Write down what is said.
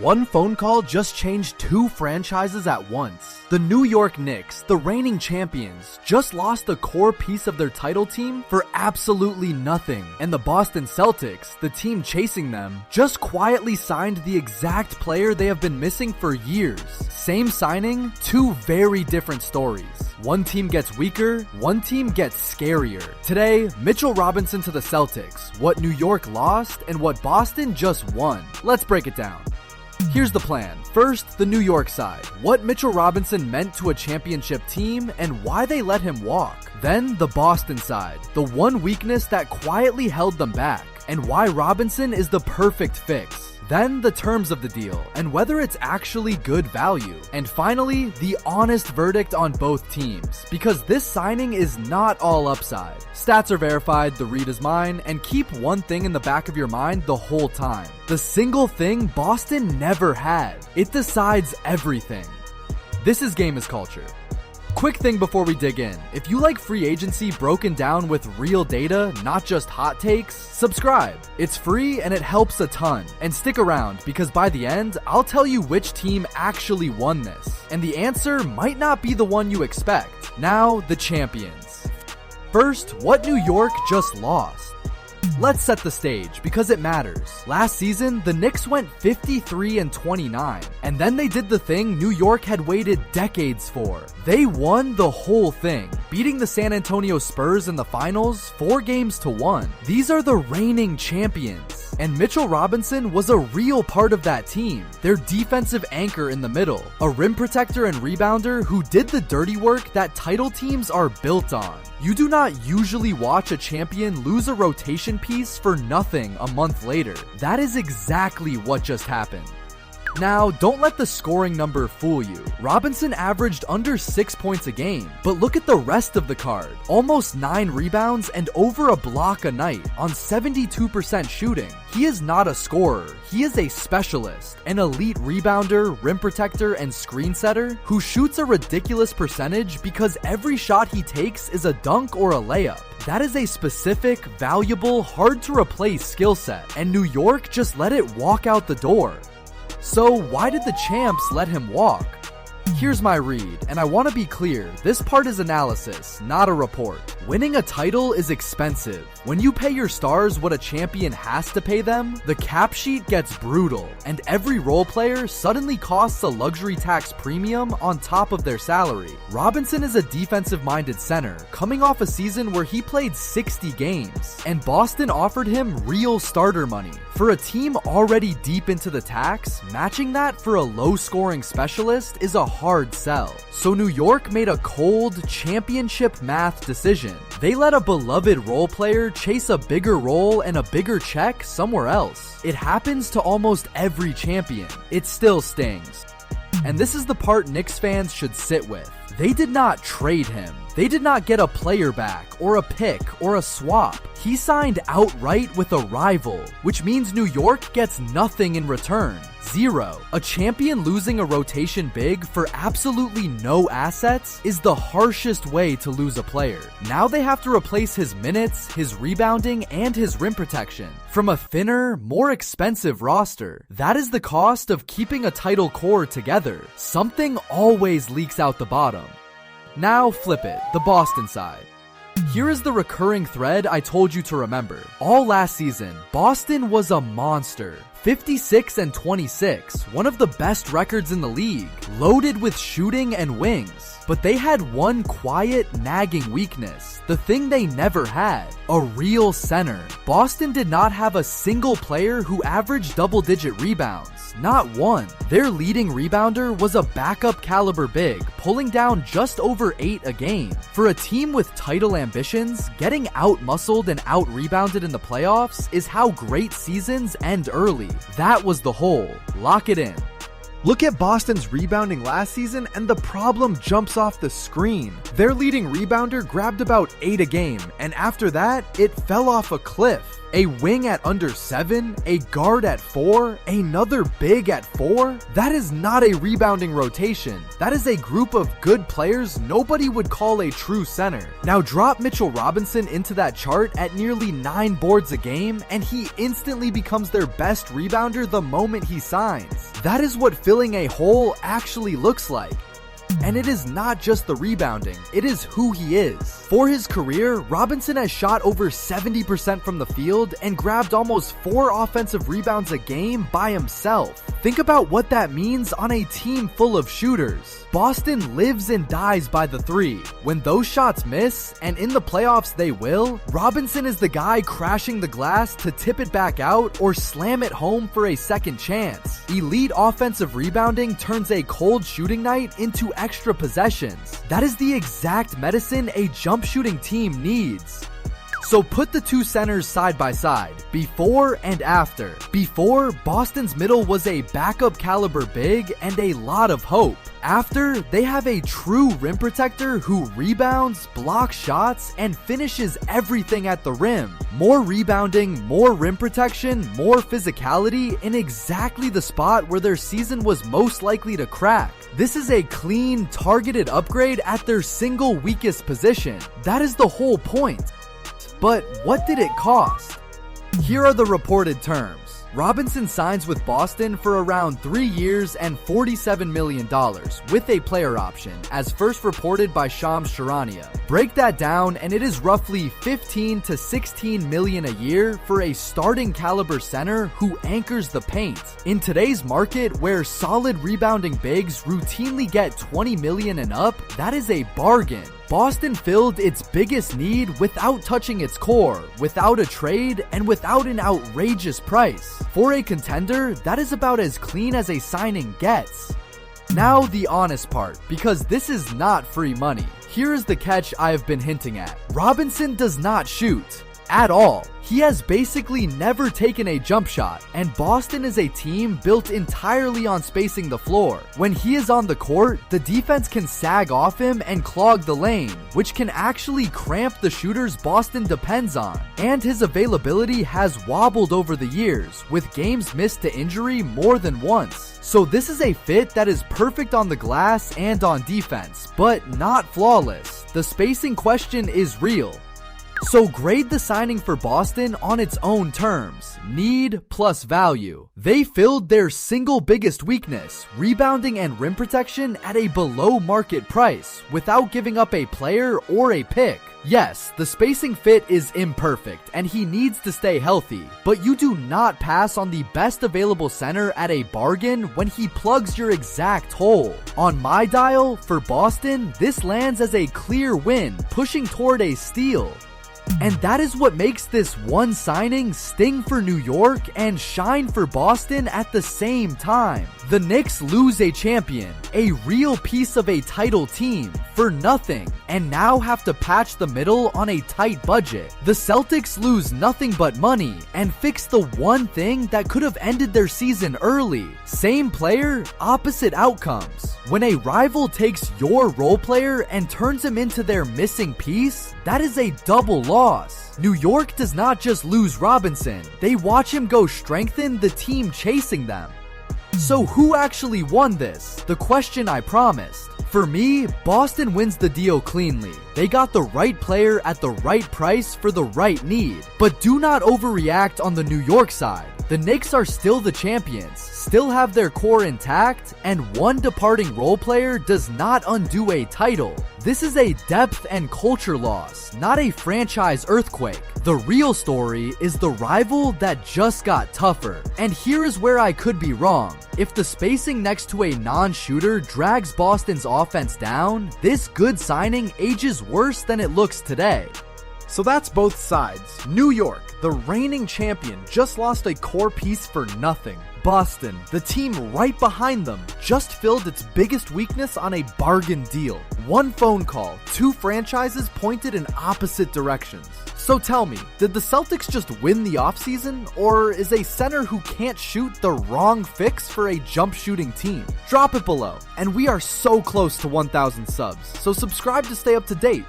One phone call just changed two franchises at once. The New York Knicks, the reigning champions, just lost a core piece of their title team for absolutely nothing. And the Boston Celtics, the team chasing them, just quietly signed the exact player they have been missing for years. Same signing, two very different stories. One team gets weaker, one team gets scarier. Today, Mitchell Robinson to the Celtics, what New York lost, and what Boston just won. Let's break it down. Here's the plan. First, the New York side. What Mitchell Robinson meant to a championship team and why they let him walk. Then, the Boston side. The one weakness that quietly held them back and why Robinson is the perfect fix. Then, the terms of the deal and whether it's actually good value. And finally, the honest verdict on both teams, because this signing is not all upside. Stats are verified, the read is mine, and keep one thing in the back of your mind the whole time. The single thing Boston never had. It decides everything. This is Game is Culture. Quick thing before we dig in. If you like free agency broken down with real data, not just hot takes, subscribe. It's free and it helps a ton. And stick around because by the end, I'll tell you which team actually won this. And the answer might not be the one you expect. Now, the champions. First, what New York just lost? Let's set the stage because it matters. Last season, the Knicks went 53-29, and then they did the thing New York had waited decades for. They won the whole thing, beating the San Antonio Spurs in the finals 4-1. These are the reigning champions, and Mitchell Robinson was a real part of that team. Their defensive anchor in the middle, a rim protector and rebounder who did the dirty work that title teams are built on. You do not usually watch a champion lose a rotation piece for nothing a month later. That is exactly what just happened. Now, don't let the scoring number fool you. Robinson averaged under 6 points a game, but look at the rest of the card. Almost 9 rebounds and over a block a night on 72% shooting. He is not a scorer. He is a specialist, an elite rebounder, rim protector, and screen setter who shoots a ridiculous percentage because every shot he takes is a dunk or a layup. That is a specific, valuable, hard-to-replace skill set, and New York just let it walk out the door. So why did the champs let him walk? Here's my read, and I want to be clear, this part is analysis, not a report. Winning a title is expensive. When you pay your stars what a champion has to pay them, the cap sheet gets brutal, and every role player suddenly costs a luxury tax premium on top of their salary. Robinson is a defensive-minded center, coming off a season where he played 60 games, and Boston offered him real starter money. For a team already deep into the tax, matching that for a low-scoring specialist is a hard sell. So New York made a cold, championship math decision. They let a beloved role player chase a bigger role and a bigger check somewhere else. It happens to almost every champion. It still stings. And this is the part Knicks fans should sit with. They did not trade him. They did not get a player back, or a pick, or a swap. He signed outright with a rival, which means New York gets nothing in return. Zero. A champion losing a rotation big for absolutely no assets is the harshest way to lose a player. Now they have to replace his minutes, his rebounding, and his rim protection from a thinner, more expensive roster. That is the cost of keeping a title core together. Something always leaks out the bottom. Now flip it, the Boston side. Here is the recurring thread I told you to remember. All last season, Boston was a monster. 56-26, one of the best records in the league, loaded with shooting and wings. But they had one quiet, nagging weakness, the thing they never had, a real center. Boston did not have a single player who averaged double-digit rebounds, not one. Their leading rebounder was a backup caliber big, pulling down just over 8 a game. For a team with title ambitions, getting out-muscled and out-rebounded in the playoffs is how great seasons end early. That was the hole. Lock it in. Look at Boston's rebounding last season and the problem jumps off the screen. Their leading rebounder grabbed about 8 a game, and after that, it fell off a cliff. A wing at under 7, a guard at 4, another big at 4? That is not a rebounding rotation. That is a group of good players nobody would call a true center. Now drop Mitchell Robinson into that chart at nearly 9 boards a game, and he instantly becomes their best rebounder the moment he signs. That is what filling a hole actually looks like. And it is not just the rebounding, it is who he is. For his career, Robinson has shot over 70% from the field and grabbed almost 4 offensive rebounds a game by himself. Think about what that means on a team full of shooters. Boston lives and dies by the 3. When those shots miss, and in the playoffs they will, Robinson is the guy crashing the glass to tip it back out or slam it home for a second chance. Elite offensive rebounding turns a cold shooting night into extra possessions. That is the exact medicine a jump shooting team needs. So put the 2 centers side by side, before and after. Before, Boston's middle was a backup caliber big and a lot of hope. After, they have a true rim protector who rebounds, blocks shots, and finishes everything at the rim. More rebounding, more rim protection, more physicality in exactly the spot where their season was most likely to crack. This is a clean, targeted upgrade at their single weakest position. That is the whole point. But what did it cost? Here are the reported terms. Robinson signs with Boston for around 3 years and $47 million with a player option, as first reported by Shams Charania. Break that down and it is roughly 15 to 16 million a year for a starting caliber center who anchors the paint. In today's market, where solid rebounding bigs routinely get 20 million and up, that is a bargain. Boston filled its biggest need without touching its core, without a trade, and without an outrageous price. For a contender, that is about as clean as a signing gets. Now the honest part, because this is not free money. Here is the catch I have been hinting at. Robinson does not shoot. At all. He has basically never taken a jump shot, and Boston is a team built entirely on spacing the floor. When he is on the court, the defense can sag off him and clog the lane, which can actually cramp the shooters Boston depends on. And his availability has wobbled over the years, with games missed to injury more than once. So this is a fit that is perfect on the glass and on defense, but not flawless. The spacing question is real. So grade the signing for Boston on its own terms, need plus value. They filled their single biggest weakness, rebounding and rim protection, at a below market price without giving up a player or a pick. Yes, the spacing fit is imperfect and he needs to stay healthy, but you do not pass on the best available center at a bargain when he plugs your exact hole. On my dial, for Boston, this lands as a clear win, pushing toward a steal. And that is what makes this one signing sting for New York and shine for Boston at the same time. The Knicks lose a champion, a real piece of a title team, for nothing, and now have to patch the middle on a tight budget. The Celtics lose nothing but money and fix the one thing that could have ended their season early. Same player, opposite outcomes. When a rival takes your role player and turns him into their missing piece, that is a double loss. New York does not just lose Robinson, they watch him go strengthen the team chasing them. So who actually won this? The question I promised. For me, Boston wins the deal cleanly. They got the right player at the right price for the right need. But do not overreact on the New York side. The Knicks are still the champions, still have their core intact, and one departing role player does not undo a title. This is a depth and culture loss, not a franchise earthquake. The real story is the rival that just got tougher. And here is where I could be wrong. If the spacing next to a non-shooter drags Boston's offense down, this good signing ages worse than it looks today. So that's both sides. New York, the reigning champion, just lost a core piece for nothing. Boston, the team right behind them, just filled its biggest weakness on a bargain deal. One phone call, two franchises pointed in opposite directions. So tell me, did the Celtics just win the offseason, or is a center who can't shoot the wrong fix for a jump shooting team? Drop it below. And we are so close to 1,000 subs, so subscribe to stay up to date.